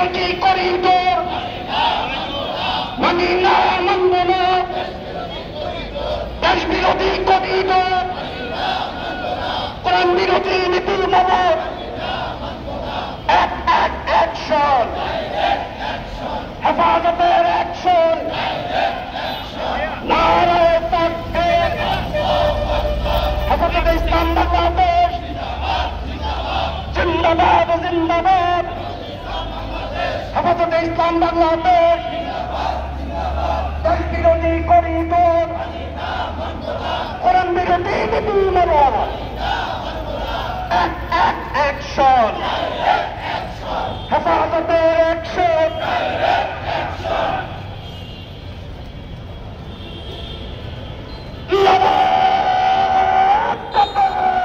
বিরোধী করিডোর মানি না, মানব না। দেশ বিরোধী করিডোর, কোরআন বিরোধী নীতি মানো। এক এক অ্যাকশন, হেফাজতের অ্যাকশন, নারায়ে তাকবীর। হেফাজতে ইসলাম বাংলাদেশ জিন্দাবাদ, জিন্দাবাদ। হেফাজতে ইসলাম বাংলাদেশ দেশ বিরোধী করিডোর, কোরআন বিরোধী নীতি মানো। এক এক অ্যাকশন, হেফাজতের অ্যাকশন। জিন্দাবাদ, জিন্দাবাদ।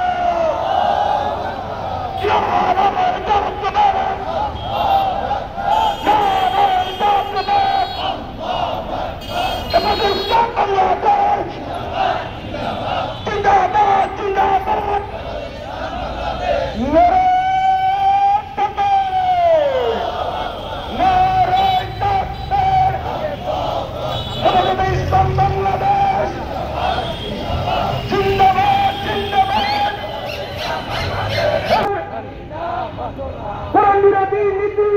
ইসলাম বাংলাদেশ জিন্দাবাদ, জিন্দাবাদ। কোরআন বিরোধী নীতি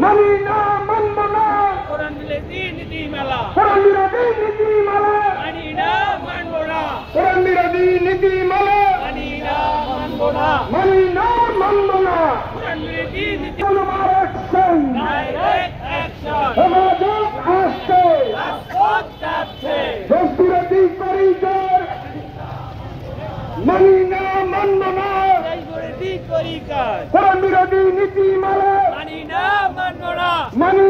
মানি না, মানব না। কোরআন বিরোধী নীতি মালা কোরআন বিরোধী নীতি মানি না, মানব না। কোরআন বিরোধী নীতি মানি না, মানব না। মানি না, মানব না। কোরআন বিরোধী নীতি অ্যাকশন, ডাইরেক্ট অ্যাকশন। হেফাজত আসছে, রাজপথ যাচ্ছে। দেশ বিরোধী করিডোর মানি না, মানব না। দেশ বিরোধী করিডোর কোরআন বিরোধী নীতি মানি না, মানব না। মানি